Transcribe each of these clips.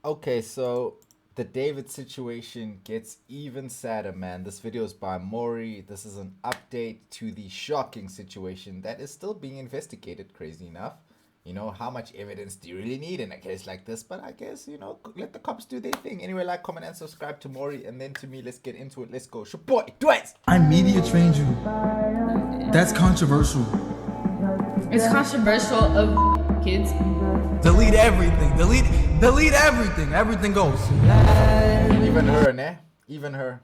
Okay, so the David situation gets even sadder, man. This video is by Maury. This is an update to the shocking situation that is still being investigated, crazy enough. You know, how much evidence do you really need in a case like this? But I guess, let the cops do their thing. Anyway, like, comment, and subscribe to Maury. And then to me, let's get into it. Let's go. It's your boy, Dwight. I media trained you. That's controversial. It's controversial of kids. Delete everything. Delete everything. Everything goes. Even her, ne? Even her.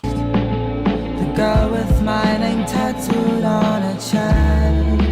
The girl with my name tattooed on her chest.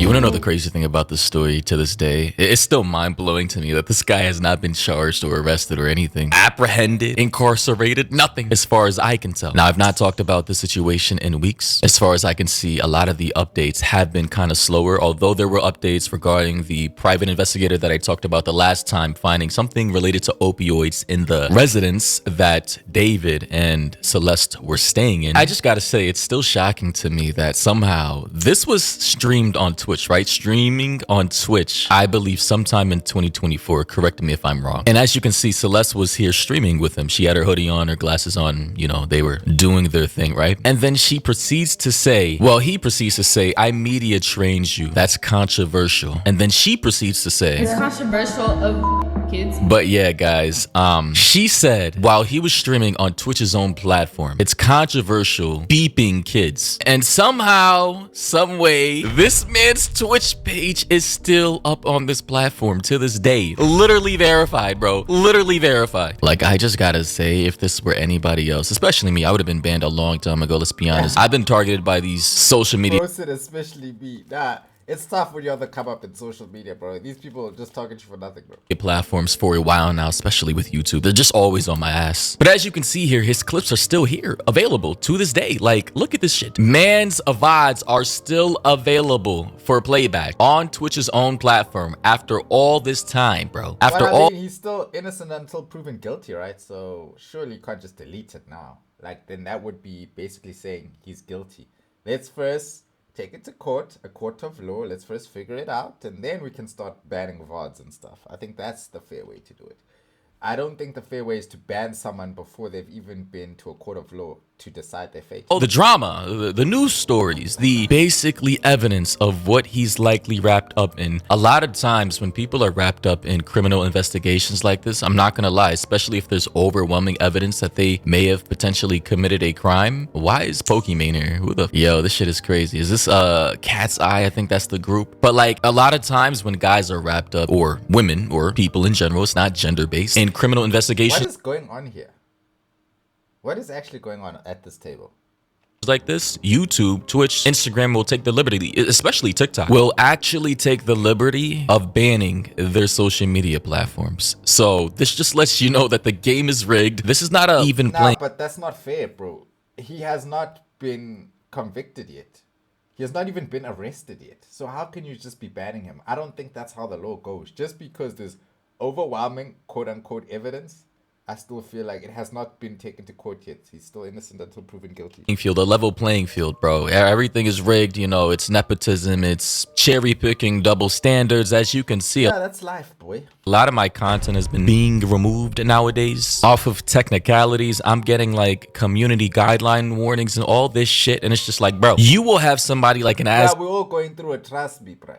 You want to know the crazy thing about this story to this day? It's still mind-blowing to me that this guy has not been charged or arrested or anything. Apprehended, incarcerated, nothing as far as I can tell. Now, I've not talked about the situation in weeks. As far as I can see, a lot of the updates have been kind of slower, although there were updates regarding the private investigator that I talked about the last time, finding something related to opioids in the residence that David and Celeste were staying in. I just gotta say, it's still shocking to me that somehow this was streamed on Twitch, right? Streaming on Twitch, I believe sometime in 2024. Correct me if I'm wrong. And as you can see, Celeste was here streaming with him. She had her hoodie on, her glasses on, you know, they were doing their thing, right? And then she proceeds to say, well, he proceeds to say, I media trained you. That's controversial. And then she proceeds to say, It's controversial of kids. but yeah, guys, she said while he was streaming on Twitch's own platform, it's controversial beeping kids. And somehow, some way, this man's Twitch page is still up on this platform to this day. Literally verified, bro. Literally verified. Like, I just gotta say, if this were anybody else, especially me, I would have been banned a long time ago, let's be honest. I've been targeted by these social media Posted especially me. Nah, it's tough when you have to come up in social media, bro. These people are just talking to you for nothing, bro. platforms for a while now, especially with YouTube. They're just always on my ass. But as you can see here, his clips are still here, available to this day. Like, look at this shit. Man's VODs are still available for playback on Twitch's own platform after all this time, bro. After But I all, mean, he's still innocent until proven guilty, right? So surely you can't just delete it now. Like, then that would be basically saying he's guilty. Let's first take it to court, a court of law. Let's first figure it out, and then we can start banning VODs and stuff. I think that's the fair way to do it. I don't think the fair way is to ban someone before they've even been to a court of law to decide their fate. the drama, the news stories, the basically evidence of what he's likely wrapped up in. A lot of times when people are wrapped up in criminal investigations like this, I'm not gonna lie, especially if there's overwhelming evidence that they may have potentially committed a crime. Why is Pokemon here? Who the yo, this shit is crazy. Is this Cat's Eye? I think that's the group. But like, a lot of times when guys are wrapped up, or women or people in general, it's not gender based, in criminal What investigations is going on here? What is actually going on at this table? like this, YouTube, Twitch, Instagram will take the liberty, especially TikTok, will actually take the liberty of banning their social media platforms. So this just lets you know that the game is rigged. This is not a even Nah, playing. but that's not fair, bro. He has not been convicted yet. He has not even been arrested yet. So how can you just be banning him? I don't think that's how the law goes. Just because there's overwhelming quote-unquote evidence, I still feel like it has not been taken to court yet. He's still innocent until proven guilty. Field, a level playing field, bro. Everything is rigged, you know, it's nepotism, it's cherry picking, double standards. As you can see, Yeah, that's life, boy. a lot of my content has been being removed nowadays off of technicalities. I'm getting like community guideline warnings and all this shit. And it's just like, bro, you will have somebody like an ass. Yeah, we're all going through it, trust me, bro.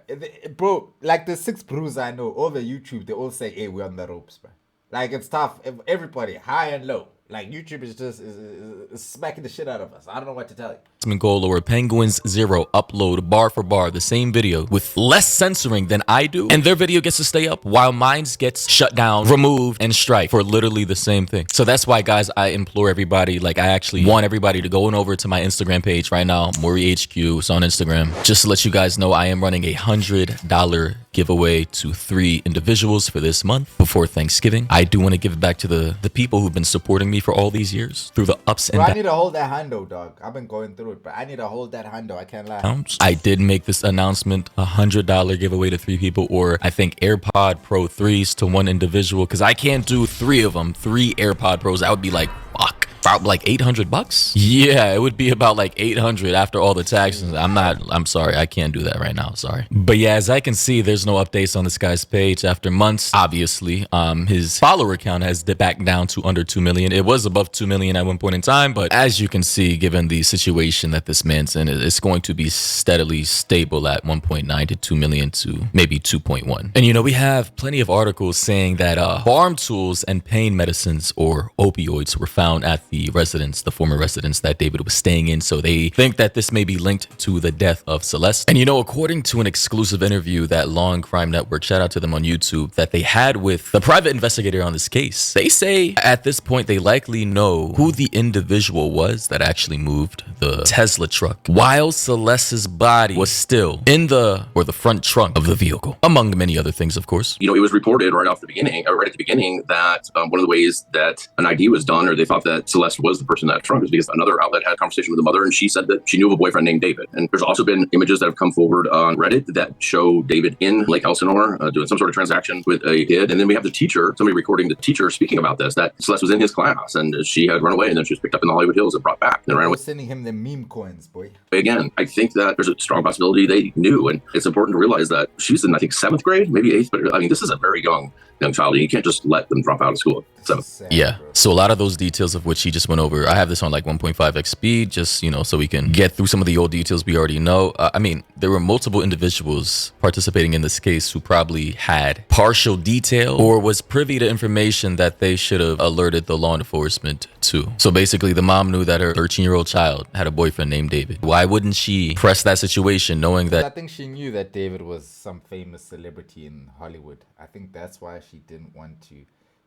Bro, like the 6 brews I know, all the YouTube, they all say, hey, we're on the ropes, bro. Like, it's tough. Everybody, high and low. Like, YouTube is just is smacking the shit out of us. I don't know what to tell you. Goal or Penguins Zero upload bar for bar the same video with less censoring than I do, and their video gets to stay up while mine gets shut down, removed, and strike for literally the same thing. So that's why, guys, I implore everybody, like, I actually want everybody to go on over to my Instagram page right now, Maury HQ. It's on Instagram. Just to let you guys know, I am running a $100 giveaway to 3 individuals for this month before Thanksgiving. I do want to give it back to the people who've been supporting me for all these years through the ups and Bro, I downs. need to hold that handle, dog. I've been going through it, but I need to hold that handle. I can't lie. I did make this announcement, $100 giveaway to 3 people, or I think AirPod Pro 3s to 1 individual, because I can't do 3 of them, 3 AirPod Pros. I would be like, fuck. About like $800. Yeah, it would be about like 800 after all the taxes. I'm sorry, I can't do that right now. Sorry. But yeah, as I can see, there's no updates on this guy's page after months. Obviously, his follower count has dipped back down to under 2 million. It was above 2 million at one point in time, but as you can see, given the situation that this man's in, it's going to be steadily stable at 1.9 to 2 million to maybe 2.1. And you know, we have plenty of articles saying that farm tools and pain medicines or opioids were found at the residence, the former residence that David was staying in. So they think that this may be linked to the death of Celeste. And you know, according to an exclusive interview that Law and Crime Network, shout out to them on YouTube, that they had with the private investigator on this case, they say at this point they likely know who the individual was that actually moved the Tesla truck while Celeste's body was still in the front trunk of the vehicle, among many other things, of course. You know, it was reported right at the beginning that one of the ways that an ID was done, or they thought that Celeste was the person that trunk, is because another outlet had a conversation with the mother, and she said that she knew of a boyfriend named David. And there's also been images that have come forward on Reddit that show David in Lake Elsinore doing some sort of transaction with a kid. And then we have the teacher, somebody recording the teacher speaking about this, that Celeste was in his class and she had run away, and then she was picked up in the Hollywood Hills and brought back and ran away. Sending him the meme coins, boy. Again, I think that there's a strong possibility they knew, and it's important to realize that she's in, I think, 7th grade, maybe 8th, but I mean, this is a very young child, and you can't just let them drop out of school. So yeah, so a lot of those details of which he just went over, I have this on like 1.5x speed, just, you know, so we can get through some of the old details we already know. I mean, there were multiple individuals participating in this case who probably had partial detail or was privy to information that they should have alerted the law enforcement to. So basically, the mom knew that her 13-year-old child had a boyfriend named David. Why wouldn't she press that situation knowing that? I think she knew that David was some famous celebrity in Hollywood. I think that's why she didn't want to.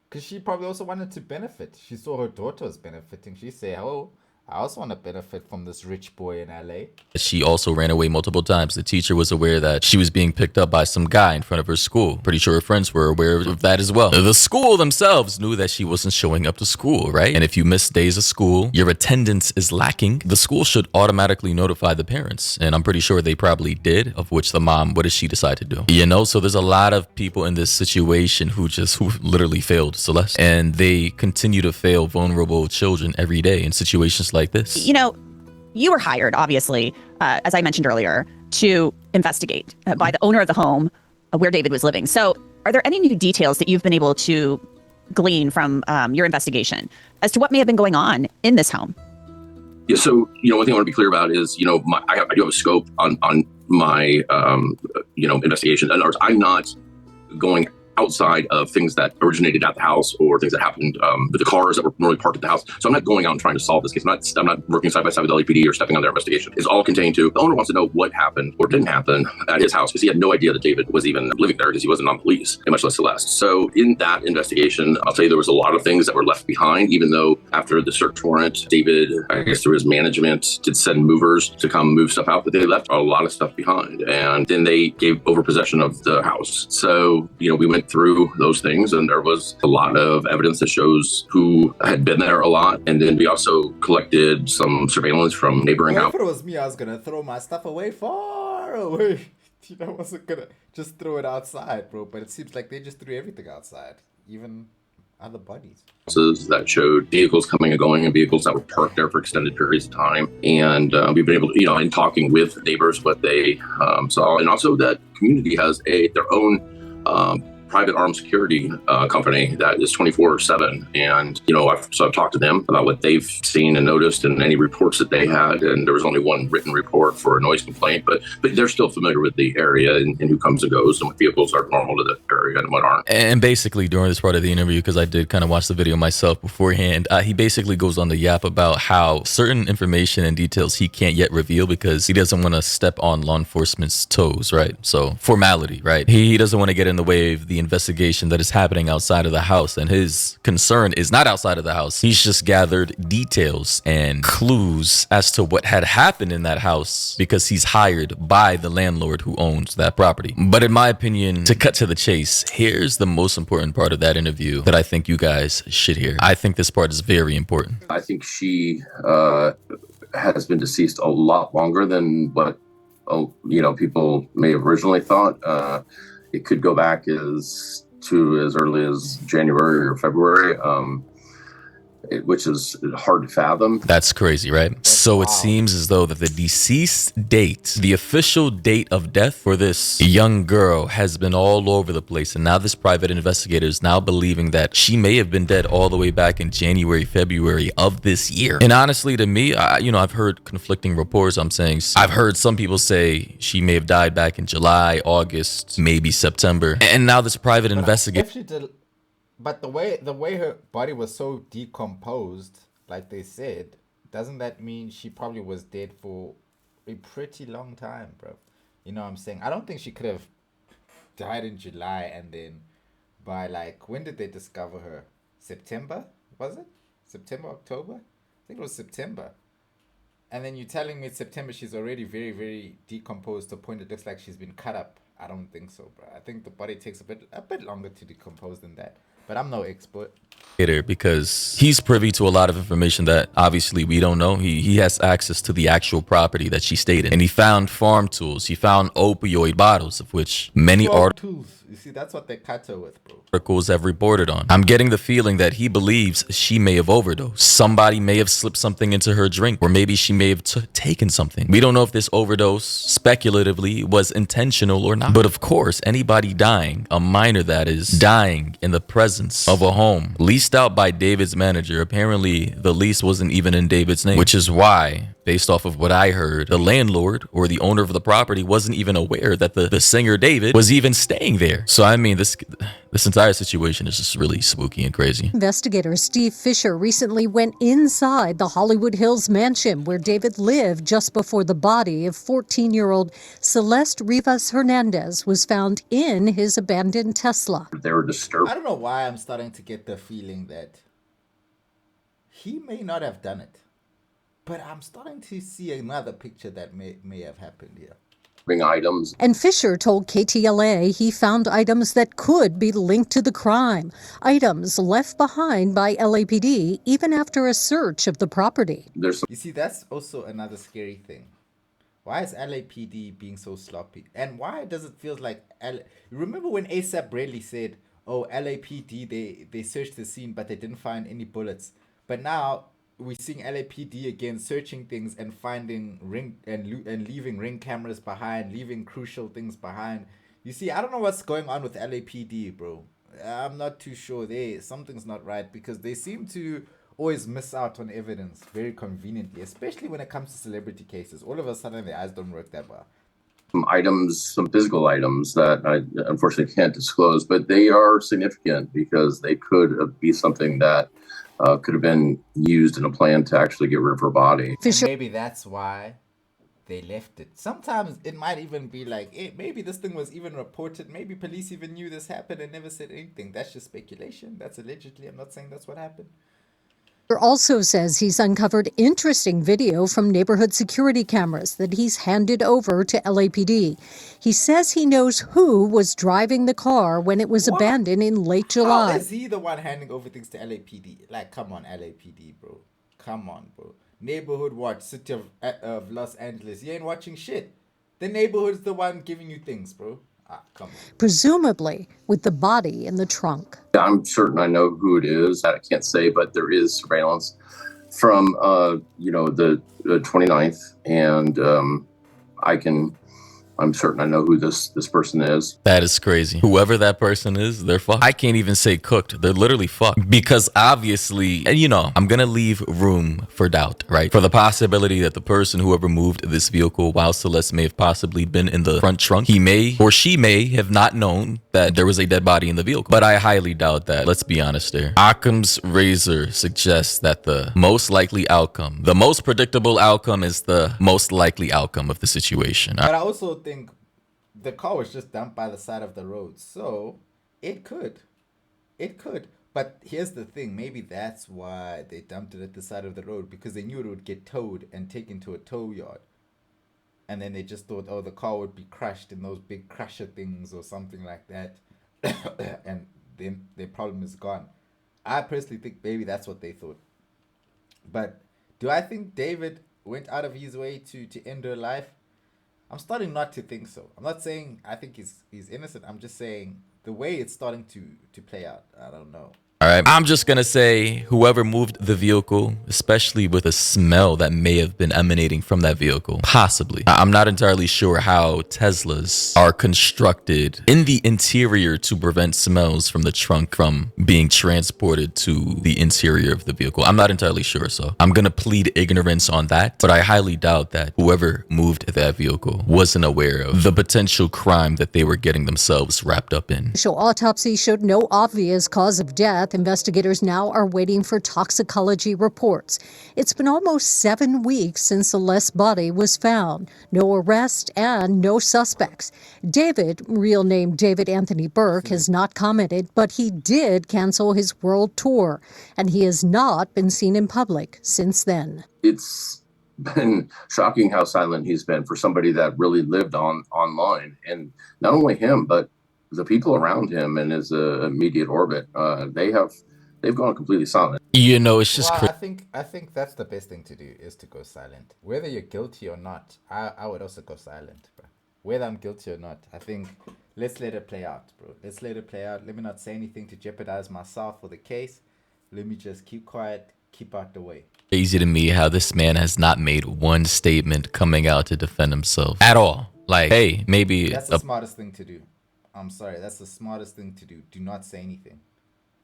Because she probably also wanted to benefit. She saw her daughter was benefiting. She said, oh, I also want to benefit from this rich boy in LA. She also ran away multiple times. The teacher was aware that she was being picked up by some guy in front of her school. Pretty sure her friends were aware of that as well. The school themselves knew that she wasn't showing up to school, right? And if you miss days of school, your attendance is lacking, the school should automatically notify the parents. And I'm pretty sure they probably did, of which the mom, what did she decide to do? You know, so there's a lot of people in this situation who literally failed Celeste. And they continue to fail vulnerable children every day in situations like this. You know, you were hired, obviously, as I mentioned earlier, to investigate by the owner of the home where David was living. So are there any new details that you've been able to glean from your investigation as to what may have been going on in this home? Yeah, so, you know, one thing I want to be clear about is, you know, I do have a scope on my, investigation. In other words, I'm not going outside of things that originated at the house or things that happened with the cars that were normally parked at the house. So I'm not going out and trying to solve this case. I'm not working side by side with LAPD or stepping on their investigation. It's all contained to the owner wants to know what happened or didn't happen at his house, because he had no idea that David was even living there, because he wasn't on police, and much less Celeste. So in that investigation, I'll tell you, there was a lot of things that were left behind, even though after the search warrant, David, I guess through his management, did send movers to come move stuff out, but they left a lot of stuff behind. And then they gave over possession of the house. So, you know, we went through those things, and there was a lot of evidence that shows who had been there a lot. And then we also collected some surveillance from neighboring houses. If it was me, I was gonna throw my stuff away far away. You know, I wasn't gonna just throw it outside, bro. But it seems like they just threw everything outside, even other bodies. That showed vehicles coming and going, and vehicles that were parked there for extended periods of time. And we've been able to, you know, in talking with neighbors, what they saw, and also that community has their own private armed security company that is 24/7. And, you know, I've talked to them about what they've seen and noticed and any reports that they had. And there was only one written report for a noise complaint, but they're still familiar with the area and who comes and goes and what vehicles are normal to the area and what aren't. And basically during this part of the interview, because I did kind of watch the video myself beforehand, he basically goes on the yap about how certain information and details he can't yet reveal because he doesn't want to step on law enforcement's toes, right? So formality, right? He doesn't want to get in the way of the investigation that is happening outside of the house, and his concern is not outside of the house. He's just gathered details and clues as to what had happened in that house because he's hired by the landlord who owns that property. But in my opinion, to cut to the chase, here's the most important part of that interview that I think you guys should hear. I think this part is very important. I think she has been deceased a lot longer than what people may have originally thought. It could go back as early as January or February. which is hard to fathom. That's crazy, right? So it seems as though that the deceased date, the official date of death for this young girl, has been all over the place. And now this private investigator is now believing that she may have been dead all the way back in January, February of this year. And honestly, to me, I've heard conflicting reports. I've heard some people say she may have died back in July, August, maybe September. And now this private investigator. But the way her body was so decomposed, like they said, doesn't that mean she probably was dead for a pretty long time, bro? You know what I'm saying? I don't think she could have died in July and then by like, when did they discover her? September? Was it? September, October? I think it was September. And then you're telling me September she's already very, very decomposed to the point it looks like she's been cut up. I don't think so, bro. I think the body takes a bit longer to decompose than that. But I'm no expert. Because he's privy to a lot of information that obviously we don't know. He has access to the actual property that she stayed in. And he found farm tools. He found opioid bottles, of which many tools. You see, that's what they cut her with, bro. Articles have reported on. I'm getting the feeling that he believes she may have overdosed. Somebody may have slipped something into her drink, or maybe she may have taken something. We don't know if this overdose, speculatively, was intentional or not. But of course, anybody dying, a minor that is, dying in the presence of a home leased out by David's manager. Apparently, the lease wasn't even in David's name, which is why, based off of what I heard, the landlord or the owner of the property wasn't even aware that the singer David was even staying there. So I mean, this entire situation is just really spooky and crazy. Investigator Steve Fisher recently went inside the Hollywood Hills mansion where David lived just before the body of 14-year-old Celeste Rivas Hernandez was found in his abandoned Tesla. They were disturbed. I don't know why I'm starting to get the feeling that he may not have done it. But I'm starting to see another picture that may have happened here. Items. And Fisher told KTLA he found items that could be linked to the crime. Items left behind by LAPD even after a search of the property. You see, that's also another scary thing. Why is LAPD being so sloppy? And why does it feel like... Remember when ASAP Bradley said, oh, LAPD, they searched the scene, but they didn't find any bullets. But now... we're seeing LAPD again searching things and finding leaving ring cameras behind, leaving crucial things behind. You see, I don't know what's going on with LAPD, bro. I'm not too sure. Something's not right because they seem to always miss out on evidence very conveniently, especially when it comes to celebrity cases. All of a sudden, their eyes don't work that well. Some physical items that I unfortunately can't disclose, but they are significant because they could be something that could have been used in a plan to actually get rid of her body. Maybe that's why they left it. Sometimes it might even be like, hey, maybe this thing was even reported. Maybe police even knew this happened and never said anything. That's just speculation. That's allegedly. I'm not saying that's what happened. Also says he's uncovered interesting video from neighborhood security cameras that he's handed over to LAPD. He says he knows who was driving the car when it was abandoned in late July. How is he the one handing over things to LAPD? Like, come on, LAPD, bro. Come on, bro. Neighborhood watch, city of Los Angeles. You ain't watching shit. The neighborhood's the one giving you things, bro. Come on. Presumably with the body in the trunk. I'm certain I know who it is. I can't say, but there is surveillance from the 29th, and I'm certain I know who this person is. That is crazy. Whoever that person is, they're fucked. I can't even say cooked. They're literally fucked. Because obviously, I'm going to leave room for doubt, right? For the possibility that the person, whoever moved this vehicle while Celeste may have possibly been in the front trunk, he may or she may have not known that there was a dead body in the vehicle. But I highly doubt that. Let's be honest there. Occam's razor suggests that the most likely outcome, the most predictable outcome is the most likely outcome of the situation. But I also think the car was just dumped by the side of the road, so it could. But here's the thing, maybe that's why they dumped it at the side of the road, because they knew it would get towed and taken to a tow yard. And then they just thought, oh, the car would be crushed in those big crusher things or something like that. And then their problem is gone. I personally think maybe that's what they thought. But do I think David went out of his way to end her life? I'm starting not to think so. I'm not saying I think he's innocent. I'm just saying the way it's starting to play out, I don't know. All right. I'm just going to say whoever moved the vehicle, especially with a smell that may have been emanating from that vehicle, possibly. I'm not entirely sure how Teslas are constructed in the interior to prevent smells from the trunk from being transported to the interior of the vehicle. I'm not entirely sure. So I'm going to plead ignorance on that. But I highly doubt that whoever moved that vehicle wasn't aware of the potential crime that they were getting themselves wrapped up in. Initial autopsy showed no obvious cause of death. Investigators now are waiting for toxicology reports. It's been almost 7 weeks since Celeste's body was found. No arrest and no suspects. David, real name David Anthony Burke, has not commented, but he did cancel his world tour, and he has not been seen in public since then. It's been shocking how silent he's been for somebody that really lived online, and not only him, but the people around him in his immediate orbit. They've gone completely silent. You know, it's just Well, I think that's the best thing to do, is to go silent. Whether you're guilty or not, I would also go silent, bro. Whether I'm guilty or not, I think let's let it play out, bro. Let's let it play out. Let me not say anything to jeopardize myself or the case. Let me just keep quiet, keep out the way. crazy to me how this man has not made one statement coming out to defend himself at all. Like, hey, maybe That's the smartest thing to do. I'm sorry, that's the smartest thing to do. Do not say anything,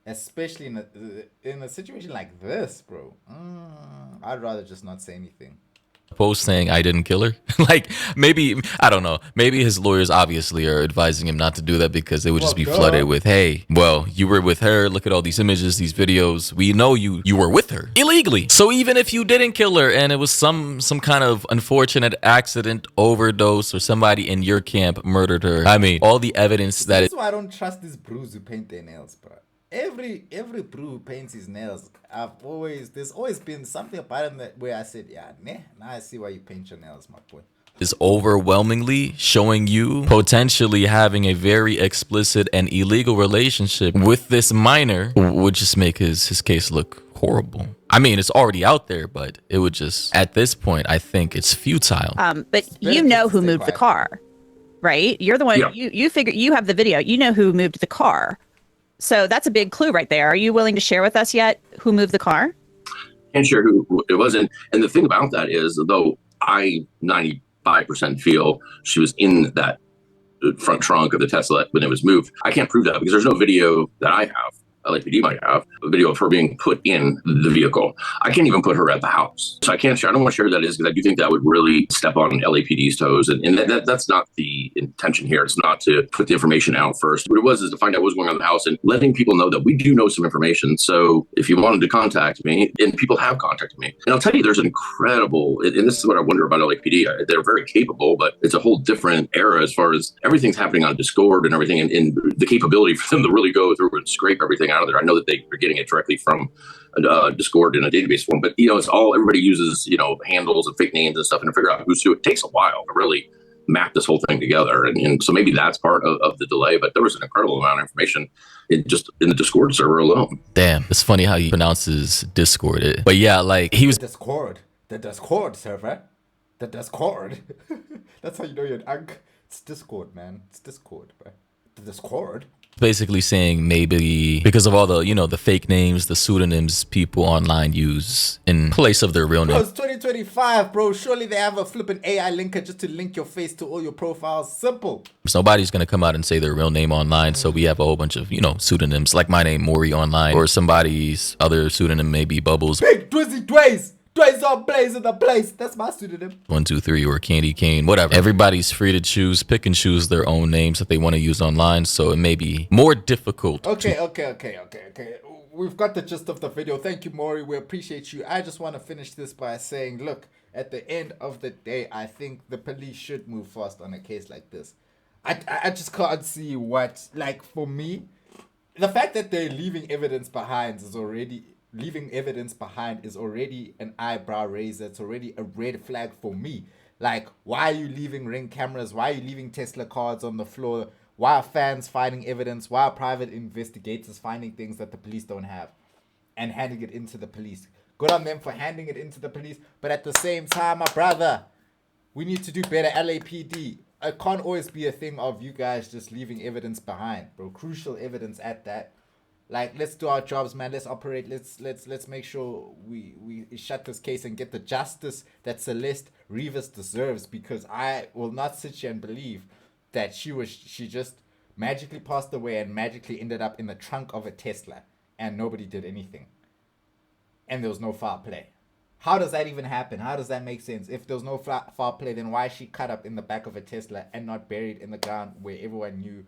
especially in a situation like this, bro. I'd rather just not say anything. post saying I didn't kill her. Like, maybe, I don't know, maybe his lawyers obviously are advising him not to do that because they would just be flooded with, hey, well, you were with her, look at all these images, these videos, we know you were with her illegally. So even if you didn't kill her and it was some kind of unfortunate accident, overdose, or somebody in your camp murdered her, I mean, all the evidence that That's why I don't trust these bros who paint their nails, bro. Every bro who paints his nails, there's always been something about him that where I said, yeah, nah, now I see why you paint your nails, my boy. is overwhelmingly showing you potentially having a very explicit and illegal relationship with this minor would just make his case look horrible. I mean, it's already out there, but it would just, at this point, I think it's futile. But you know who moved the car, right? You're the one, Yeah. you figure, you have the video, you know who moved the car. So that's a big clue right there. Are you willing to share with us yet who moved the car? Can't share who it wasn't. And the thing about that is, though, I 95% feel she was in that front trunk of the Tesla when it was moved. I can't prove that because there's no video that I have. LAPD might have a video of her being put in the vehicle. I can't even put her at the house. So I can't share. I don't want to share who that is because I do think that would really step on LAPD's toes. And that's not the intention here. It's not to put the information out first. What it was is to find out what's going on in the house and letting people know that we do know some information. So if you wanted to contact me, and people have contacted me, and I'll tell you, there's an incredible, and this is what I wonder about LAPD. They're very capable, but it's a whole different era as far as everything's happening on Discord and everything, and the capability for them to really go through and scrape everything out of there. I know that they're getting it directly from Discord in a database form, but it's all, everybody uses handles and fake names and stuff, and to figure out who's who. It takes a while to really map this whole thing together, and so maybe that's part of the delay. But there was an incredible amount of information in the Discord server alone. Damn, it's funny how he pronounces Discord. But yeah, like he was The Discord server. The Discord. That's how you know you're an unk. It's Discord, man. It's Discord, bro. The Discord. basically saying maybe because of all the the fake names, the pseudonyms people online use in place of their real Bro, name. it's 2025, bro. Surely they have a flipping AI linker just to link your face to all your profiles. Simple. Nobody's gonna come out and say their real name online, so we have a whole bunch of pseudonyms, like my name Maury online, or somebody's other pseudonym maybe Bubbles Big Dwizzy Dways. Dways on Blaze in the place. That's my pseudonym. 123 or Candy Cane, whatever. Everybody's free to pick and choose their own names that they want to use online, so it may be more difficult. Okay. We've got the gist of the video. Thank you, Maury. We appreciate you. I just want to finish this by saying, look, at the end of the day, I think the police should move fast on a case like this. I just can't see what, like, for me, the fact that they're leaving evidence behind is already an eyebrow raiser. It's already a red flag for me. Like, why are you leaving Ring cameras? Why are you leaving Tesla cards on the floor? Why are fans finding evidence? Why are private investigators finding things that the police don't have and handing it into the police? Good on them for handing it into the police, but at the same time, my brother, we need to do better. LAPD. It can't always be a thing of you guys just leaving evidence behind, bro. Crucial evidence at that. Like, let's do our jobs, man. Let's operate. Let's make sure we shut this case and get the justice that Celeste Rivas deserves. Because I will not sit here and believe that she just magically passed away and magically ended up in the trunk of a Tesla and nobody did anything. And there was no foul play. How does that even happen? How does that make sense? If there was no foul play, then why is she cut up in the back of a Tesla and not buried in the ground where everyone knew?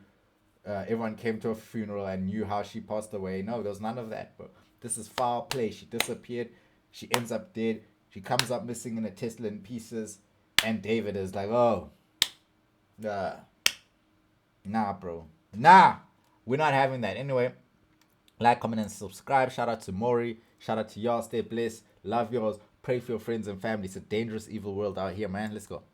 Everyone came to a funeral and knew how she passed away. No, there was none of that, bro. This is foul play. She disappeared. She ends up dead. She comes up missing in a Tesla in pieces. And David is like, oh, nah, bro. Nah, we're not having that. Anyway, like, comment, and subscribe. Shout out to Maury. Shout out to y'all. Stay blessed. Love yours. Pray for your friends and family. It's a dangerous, evil world out here, man. Let's go.